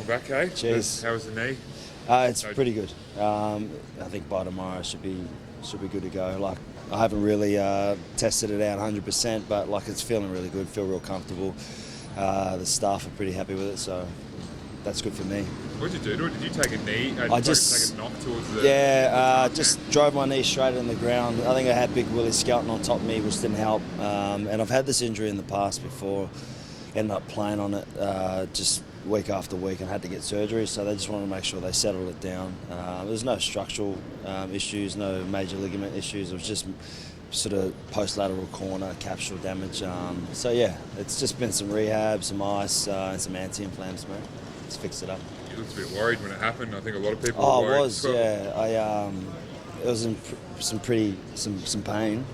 Welcome back, eh? Cheers. How was the knee? It's pretty good. I think by tomorrow should be good to go. Like, I haven't really tested it out 100%, but like it's feeling really good. Feel real comfortable. The staff are pretty happy with it, so that's good for me. What did you do to it? Did you take a knee? I just take a knock towards the. Just drove my knee straight in the ground. I think I had Big Willie Skelton on top of me, which didn't help. And I've had this injury in the past before. Ended up playing on it just week after week and had to get surgery, so they just wanted to make sure they settled it down. There's no structural issues, no major ligament issues. It was just sort of post-lateral corner capsule damage. So yeah, it's just been some rehab, some ice, and some anti-inflammatories, mate. Just fix it up. You looked a bit worried when it happened. I think a lot of people were I worried. was, yeah. It was in some pain.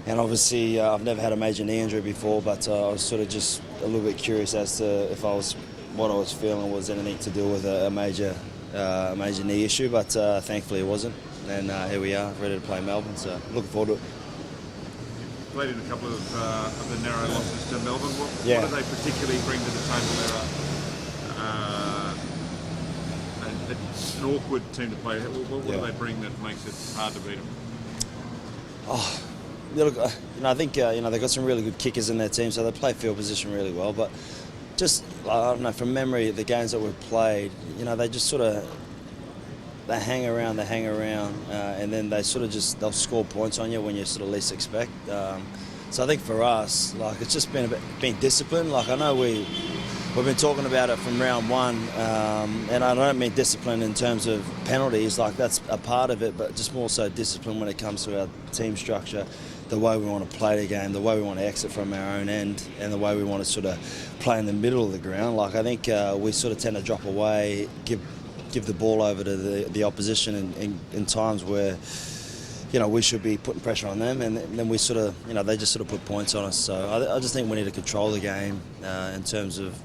And obviously, I've never had a major knee injury before, but I was sort of just a little bit curious as to if what I was feeling was anything to do with a major knee issue. But thankfully, it wasn't. And here we are, ready to play Melbourne. So looking forward to it. You played in a couple of the narrow losses to Melbourne. What do they particularly bring to the table? They're an awkward team to play. What do they bring that makes it hard to beat them? Look, I think they've got some really good kickers in their team, so they play field position really well. But just, I don't know, from memory, the games that we've played, they just sort of they hang around, and then they sort of they'll score points on you when you sort of least expect. So I think for us, like, it's just been being disciplined. Like, I know we've been talking about it from round one, and I don't mean discipline in terms of penalties, like that's a part of it, but just more so discipline when it comes to our team structure, the way we want to play the game, the way we want to exit from our own end, and the way we want to sort of play in the middle of the ground. Like, I think we sort of tend to drop away, give the ball over to the opposition in times where we should be putting pressure on them, and then we sort of they just sort of put points on us. So I just think we need to control the game in terms of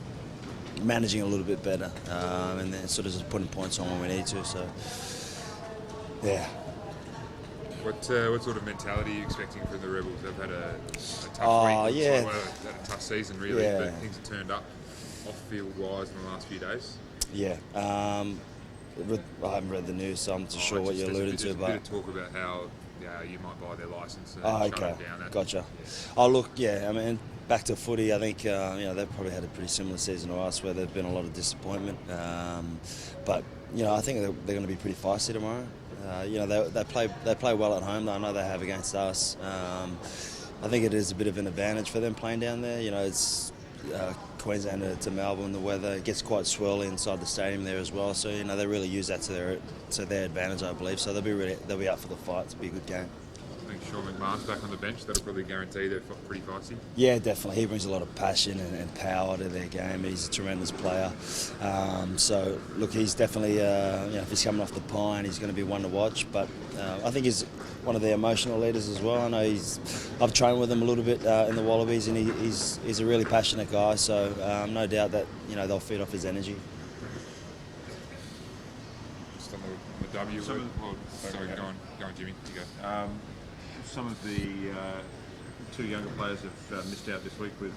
managing a little bit better, and then sort of just putting points on when we need to. So yeah. What sort of mentality are you expecting from the Rebels? They've had a tough week. Yeah. Had a tough season, really, but things have turned up off-field wise in the last few days. Yeah. I haven't read the news, so I'm not sure what you're alluding to. But a bit of talk about how you might buy their licence and shut okay. them down. Gotcha. Look, I mean, back to footy, I think they've probably had a pretty similar season to us, where there's been a lot of disappointment. But I think they're going to be pretty feisty tomorrow. They play well at home. I know they have against us. I think it is a bit of an advantage for them playing down there. It's Queensland to Melbourne. The weather gets quite swirly inside the stadium there as well. So they really use that to their advantage, I believe. So they'll be up for the fight. It's be a good game. I think Sean McMahon's back on the bench. That'll probably guarantee they're pretty feisty. Yeah, definitely. He brings a lot of passion and power to their game. He's a tremendous player. So, look, he's definitely, if he's coming off the pine, he's going to be one to watch. But I think he's one of the emotional leaders as well. I know I've trained with him a little bit in the Wallabies, and he's a really passionate guy. So, no doubt that they'll feed off his energy. Just on the W. Sorry, go on, Jimmy. You go. Some of the two younger players have missed out this week, with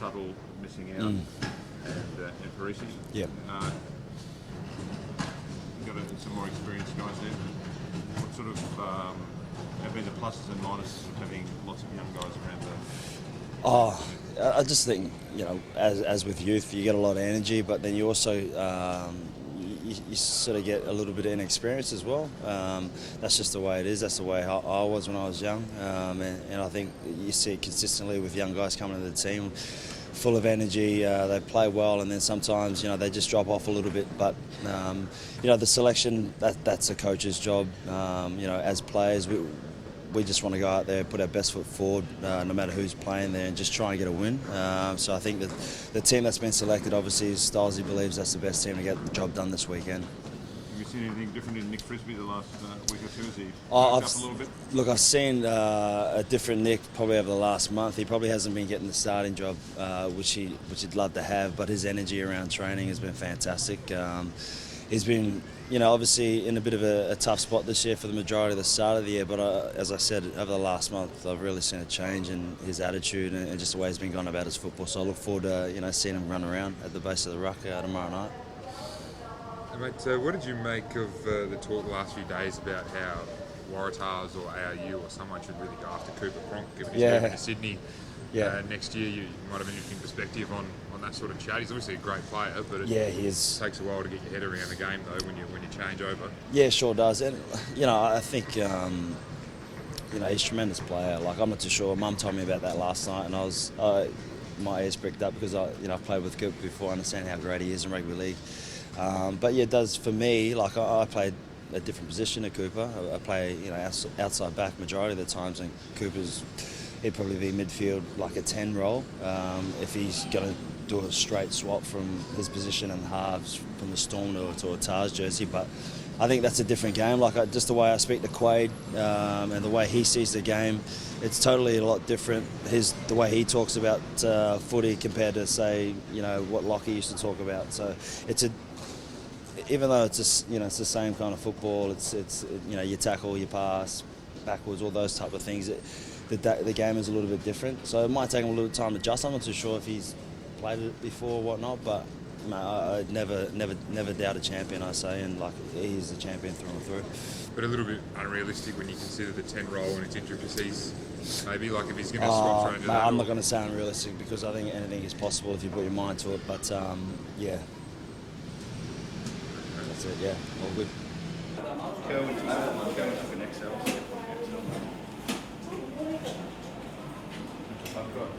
Tuttle missing out and Parisi. Yeah. You've got some more experienced guys there. What sort of have been the pluses and minuses of having lots of young guys around there? I just think, as with youth, you get a lot of energy, but then you also you sort of get a little bit of inexperience as well. That's just the way it is. That's the way I was when I was young. And I think you see it consistently with young guys coming into the team, full of energy. They play well, and then sometimes they just drop off a little bit. But the selection, that's a coach's job. As players, we just want to go out there, put our best foot forward, no matter who's playing there, and just try and get a win. So I think that the team that's been selected, obviously, Stylesy believes that's the best team to get the job done this weekend. Have you seen anything different in Nick Frisbee the last week or two? Has he up a little bit? Look, I've seen a different Nick probably over the last month. He probably hasn't been getting the starting job, which he'd love to have, but his energy around training has been fantastic. he's been, obviously in a bit of a tough spot this year for the majority of the start of the year. But as I said, over the last month, I've really seen a change in his attitude and just the way he's been going about his football. So I look forward to, seeing him run around at the base of the ruck tomorrow night. Mate, what did you make of the talk the last few days about how Waratahs or ARU or someone should really go after Cooper Cronk, given he's moving to Sydney next year? You might have an interesting perspective on that sort of chat. He's obviously a great player, but it he is. Takes a while to get your head around the game, though, when you change over. Yeah, it sure does. And, I think, he's a tremendous player. Like, I'm not too sure. Mum told me about that last night, and my ears pricked up because I've played with Cooper before. I understand how great he is in rugby league. But yeah, it does for me. Like, I played a different position at Cooper. I play, outside back majority of the times, and he'd probably be midfield, like a 10 role. If he's going to do a straight swap from his position in the halves from the Storm to a Tars jersey, but I think that's a different game. Like, just the way I speak to Quade and the way he sees the game, it's totally a lot different. The way he talks about footy compared to, say, what Lockie used to talk about. So even though it's just, it's the same kind of football. It's you tackle, you pass backwards, all those type of things. The game is a little bit different, so it might take him a little time to adjust. I'm not too sure if he's played it before or whatnot, but I never doubt a champion, I say, and like, he's a champion through and through. But a little bit unrealistic when you consider the 10 role and its intricacies. Maybe, like, if he's going to swap into that. I'm not going to say unrealistic, because I think anything is possible if you put your mind to it. But yeah, that's it. Yeah, all good. I've got the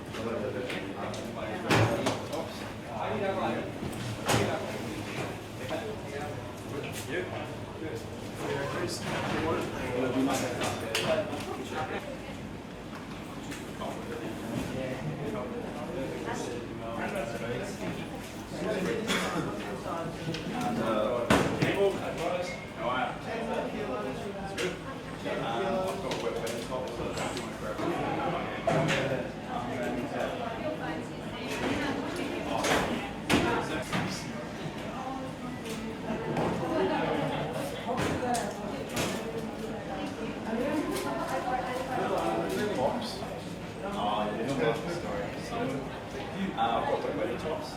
tops.